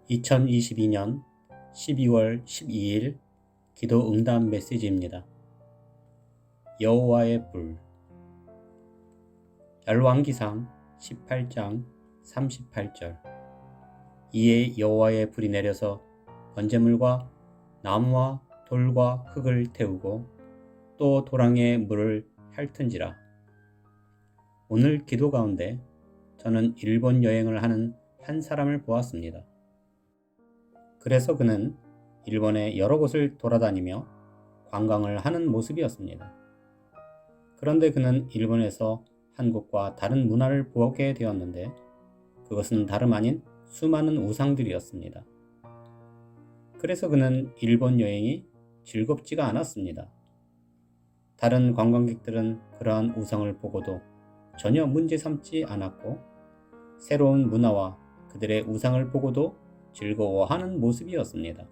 2022년 12월 12일 기도 응답 메시지입니다. 여호와의 불. 열왕기상 18장 38절. 이에 여호와의 불이 내려서 번제물과 나무와 돌과 흙을 태우고 또 도랑의 물을 핥은지라. 오늘 기도 가운데 저는 일본 여행을 하는 한 사람을 보았습니다. 그래서 그는 일본의 여러 곳을 돌아다니며 관광을 하는 모습이었습니다. 그런데 그는 일본에서 한국과 다른 문화를 보게 되었는데 그것은 다름 아닌 수많은 우상들이었습니다. 그래서 그는 일본 여행이 즐겁지가 않았습니다. 다른 관광객들은 그러한 우상을 보고도 전혀 문제 삼지 않았고 새로운 문화와 그들의 우상을 보고도 즐거워하는 모습이었습니다.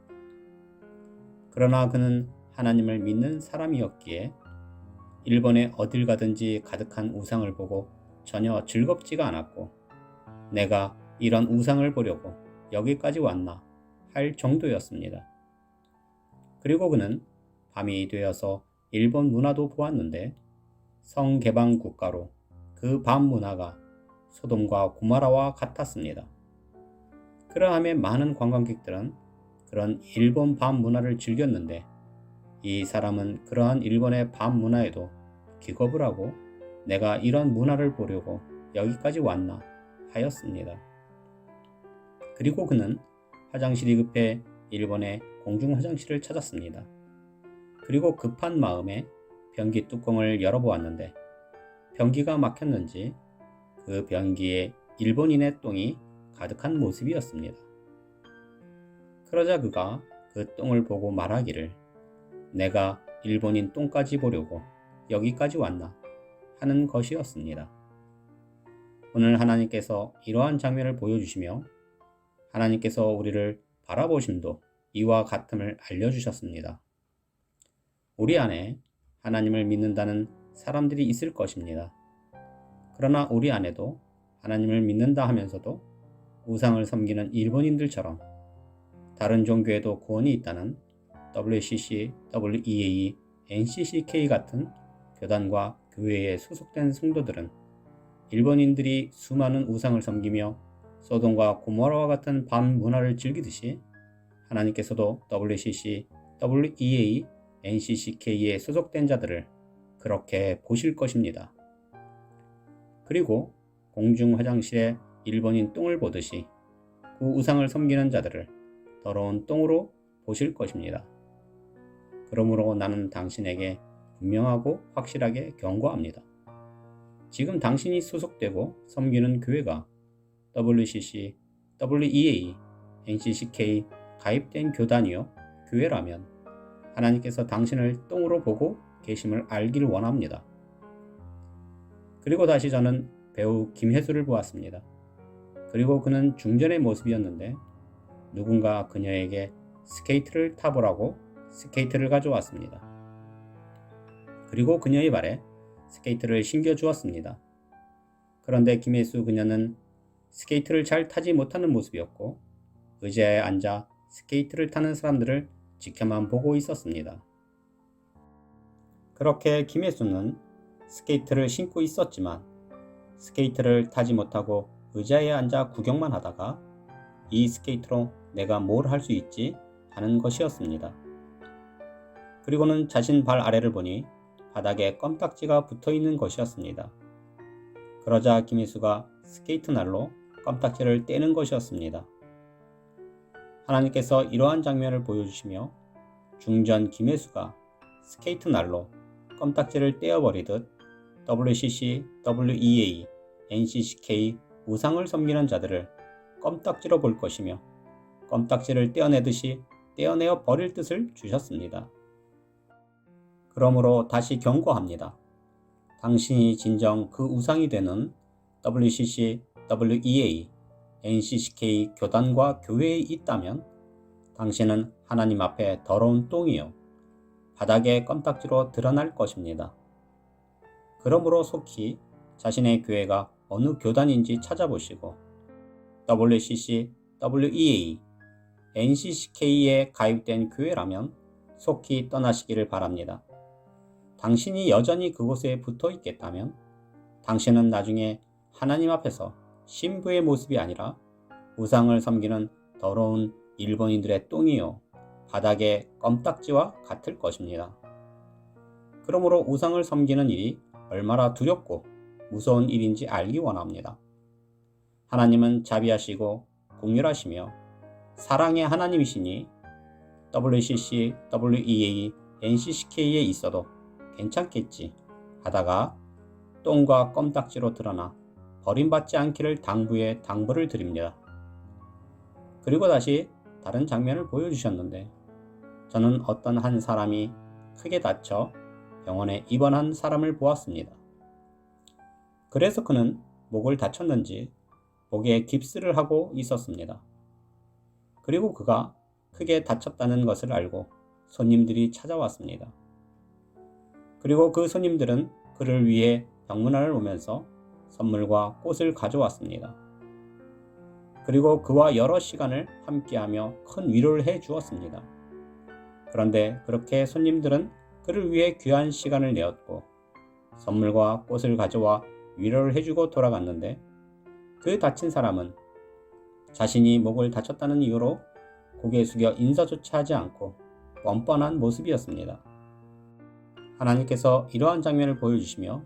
그러나 그는 하나님을 믿는 사람이었기에 일본에 어딜 가든지 가득한 우상을 보고 전혀 즐겁지가 않았고 내가 이런 우상을 보려고 여기까지 왔나 할 정도였습니다. 그리고 그는 밤이 되어서 일본 문화도 보았는데 성개방 국가로 그 밤 문화가 소돔과 고모라와 같았습니다. 그러함에 많은 관광객들은 그런 일본 밤 문화를 즐겼는데 이 사람은 그러한 일본의 밤 문화에도 기겁을 하고 내가 이런 문화를 보려고 여기까지 왔나 하였습니다. 그리고 그는 화장실이 급해 일본의 공중 화장실을 찾았습니다. 그리고 급한 마음에 변기 뚜껑을 열어보았는데 변기가 막혔는지 그 변기에 일본인의 똥이 가득한 모습이었습니다. 그러자 그가 그 똥을 보고 말하기를 내가 일본인 똥까지 보려고 여기까지 왔나 하는 것이었습니다. 오늘 하나님께서 이러한 장면을 보여주시며 하나님께서 우리를 바라보심도 이와 같음을 알려주셨습니다. 우리 안에 하나님을 믿는다는 사람들이 있을 것입니다. 그러나 우리 안에도 하나님을 믿는다 하면서도 우상을 섬기는 일본인들처럼 다른 종교에도 구원이 있다는 WCC, WEA, NCCK 같은 교단과 교회에 소속된 성도들은 일본인들이 수많은 우상을 섬기며 소돔과 고모라와 같은 밤 문화를 즐기듯이 하나님께서도 WCC, WEA, NCCK에 소속된 자들을 그렇게 보실 것입니다. 그리고 공중 화장실에 일본인 똥을 보듯이 그 우상을 섬기는 자들을 더러운 똥으로 보실 것입니다. 그러므로 나는 당신에게 분명하고 확실하게 경고합니다. 지금 당신이 소속되고 섬기는 교회가 WCC, WEA, NCCK 가입된 교단이요 교회라면 하나님께서 당신을 똥으로 보고 계심을 알기를 원합니다. 그리고 다시 저는 배우 김혜수를 보았습니다. 그리고 그는 중전의 모습이었는데 누군가 그녀에게 스케이트를 타보라고 스케이트를 가져왔습니다. 그리고 그녀의 발에 스케이트를 신겨 주었습니다. 그런데 김혜수 그녀는 스케이트를 잘 타지 못하는 모습이었고 의자에 앉아 스케이트를 타는 사람들을 지켜만 보고 있었습니다. 그렇게 김혜수는 스케이트를 신고 있었지만 스케이트를 타지 못하고 의자에 앉아 구경만 하다가 이 스케이트로 내가 뭘 할 수 있지 하는 것이었습니다. 그리고는 자신 발 아래를 보니 바닥에 껌딱지가 붙어 있는 것이었습니다. 그러자 김혜수가 스케이트 날로 껌딱지를 떼는 것이었습니다. 하나님께서 이러한 장면을 보여주시며 중전 김혜수가 스케이트 날로 껌딱지를 떼어버리듯 WCC, WEA, NCCK 우상을 섬기는 자들을 껌딱지로 볼 것이며 껌딱지를 떼어내듯이 떼어내어 버릴 뜻을 주셨습니다. 그러므로 다시 경고합니다. 당신이 진정 그 우상이 되는 WCC, WEA, NCCK 교단과 교회에 있다면 당신은 하나님 앞에 더러운 똥이요 바닥에 껌딱지로 드러날 것입니다. 그러므로 속히 자신의 교회가 어느 교단인지 찾아보시고 WCC, WEA, NCCK에 가입된 교회라면 속히 떠나시기를 바랍니다. 당신이 여전히 그곳에 붙어 있겠다면 당신은 나중에 하나님 앞에서 신부의 모습이 아니라 우상을 섬기는 더러운 일본인들의 똥이요 바닥의 껌딱지와 같을 것입니다. 그러므로 우상을 섬기는 일이 얼마나 두렵고 무서운 일인지 알기 원합니다. 하나님은 자비하시고 공률하시며 사랑의 하나님이시니 WCC, WEA, NCCK에 있어도 괜찮겠지 하다가 똥과 껌딱지로 드러나 버림받지 않기를 당부를 드립니다. 그리고 다시 다른 장면을 보여주셨는데 저는 어떤 한 사람이 크게 다쳐 병원에 입원한 사람을 보았습니다. 그래서 그는 목을 다쳤는지 목에 깁스를 하고 있었습니다. 그리고 그가 크게 다쳤다는 것을 알고 손님들이 찾아왔습니다. 그리고 그 손님들은 그를 위해 병문안을 오면서 선물과 꽃을 가져왔습니다. 그리고 그와 여러 시간을 함께하며 큰 위로를 해 주었습니다. 그런데 그렇게 손님들은 그를 위해 귀한 시간을 내었고 선물과 꽃을 가져와 위로를 해주고 돌아갔는데 그 다친 사람은 자신이 목을 다쳤다는 이유로 고개 숙여 인사조차 하지 않고 뻔뻔한 모습이었습니다. 하나님께서 이러한 장면을 보여주시며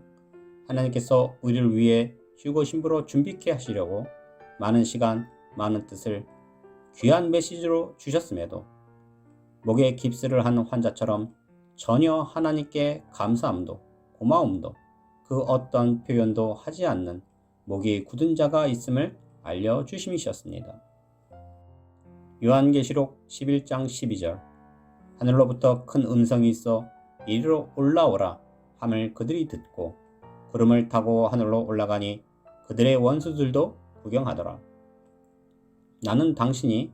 하나님께서 우리를 위해 휴거 신부로 준비케 하시려고 많은 시간, 많은 뜻을 귀한 메시지로 주셨음에도 목에 깁스를 한 환자처럼 전혀 하나님께 감사함도 고마움도 그 어떤 표현도 하지 않는 목이 굳은 자가 있음을 알려주심이셨습니다. 요한계시록 11장 12절 하늘로부터 큰 음성이 있어 이리로 올라오라 함을 그들이 듣고 구름을 타고 하늘로 올라가니 그들의 원수들도 구경하더라. 나는 당신이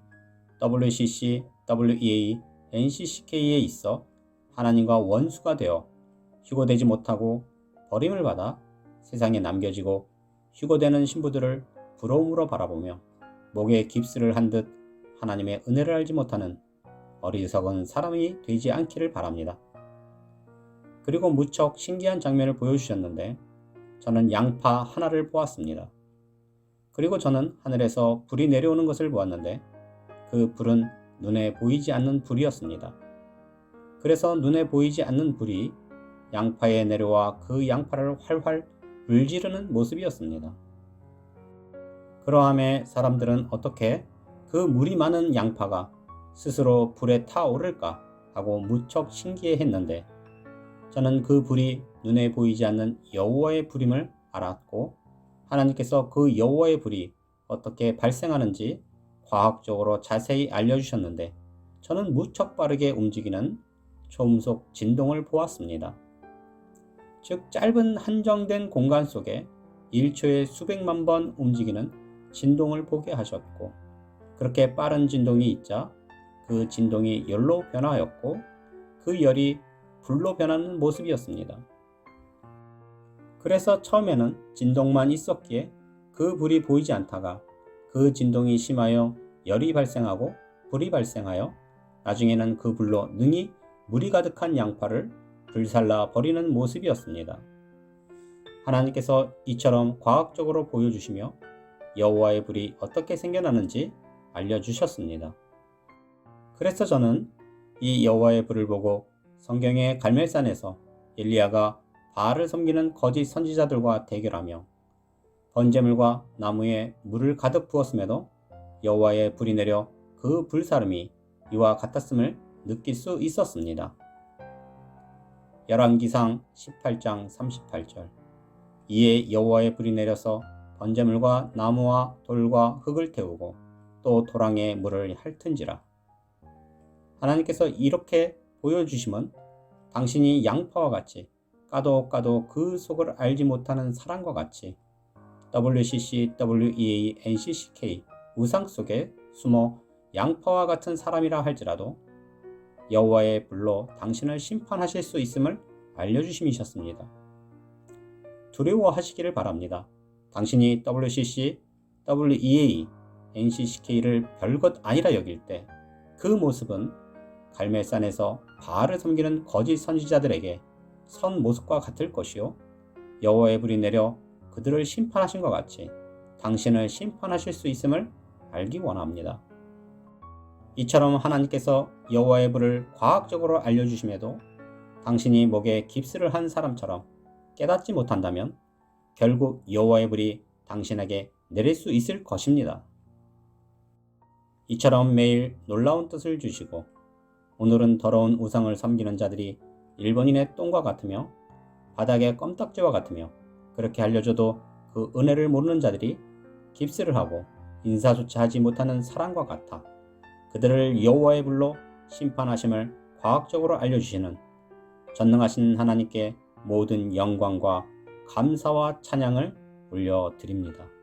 WCC, WEA, NCCK에 있어 하나님과 원수가 되어 휴거되지 못하고 버림을 받아 세상에 남겨지고 휴거되는 신부들을 부러움으로 바라보며 목에 깁스를 한 듯 하나님의 은혜를 알지 못하는 어리석은 사람이 되지 않기를 바랍니다. 그리고 무척 신기한 장면을 보여주셨는데 저는 양파 하나를 보았습니다. 그리고 저는 하늘에서 불이 내려오는 것을 보았는데 그 불은 눈에 보이지 않는 불이었습니다. 그래서 눈에 보이지 않는 불이 양파에 내려와 그 양파를 활활 불지르는 모습이었습니다. 그러함에 사람들은 어떻게 그 물이 많은 양파가 스스로 불에 타오를까 하고 무척 신기해했는데 저는 그 불이 눈에 보이지 않는 여호와의 불임을 알았고 하나님께서 그 여호와의 불이 어떻게 발생하는지 과학적으로 자세히 알려주셨는데 저는 무척 빠르게 움직이는 초음속 진동을 보았습니다. 즉 짧은 한정된 공간 속에 1초에 수백만 번 움직이는 진동을 보게 하셨고 그렇게 빠른 진동이 있자 그 진동이 열로 변하였고 그 열이 불로 변하는 모습이었습니다. 그래서 처음에는 진동만 있었기에 그 불이 보이지 않다가 그 진동이 심하여 열이 발생하고 불이 발생하여 나중에는 그 불로 능히 물이 가득한 양파를 불살라 버리는 모습이었습니다. 하나님께서 이처럼 과학적으로 보여주시며 여호와의 불이 어떻게 생겨나는지 알려주셨습니다. 그래서 저는 이 여호와의 불을 보고 성경의 갈멜산에서 엘리야가 바알을 섬기는 거짓 선지자들과 대결하며 번제물과 나무에 물을 가득 부었음에도 여호와의 불이 내려 그 불사름이 이와 같았음을 느낄 수 있었습니다. 열왕기상 18장 38절 이에 여호와의 불이 내려서 번제물과 나무와 돌과 흙을 태우고 또 도랑에 물을 핥은지라. 하나님께서 이렇게 보여주심은 당신이 양파와 같이 까도 그 속을 알지 못하는 사람과 같이 WCC, WEA, NCCK 우상 속에 숨어 양파와 같은 사람이라 할지라도 여호와의 불로 당신을 심판하실 수 있음을 알려주심이셨습니다. 두려워하시기를 바랍니다. 당신이 WCC, WEA, NCCK를 별것 아니라 여길 때 그 모습은 갈멜산에서 바알을 섬기는 거짓 선지자들에게 선 모습과 같을 것이요 여호와의 불이 내려 그들을 심판하신 것 같이 당신을 심판하실 수 있음을 알기 원합니다. 이처럼 하나님께서 여호와의 불을 과학적으로 알려주심에도 당신이 목에 깁스를 한 사람처럼 깨닫지 못한다면 결국 여호와의 불이 당신에게 내릴 수 있을 것입니다. 이처럼 매일 놀라운 뜻을 주시고 오늘은 더러운 우상을 섬기는 자들이 일본인의 똥과 같으며 바닥의 껌딱지와 같으며 그렇게 알려줘도 그 은혜를 모르는 자들이 깁스를 하고 인사조차 하지 못하는 사람과 같아 그들을 여호와의 불로 심판하심을 과학적으로 알려주시는 전능하신 하나님께 모든 영광과 감사와 찬양을 올려드립니다.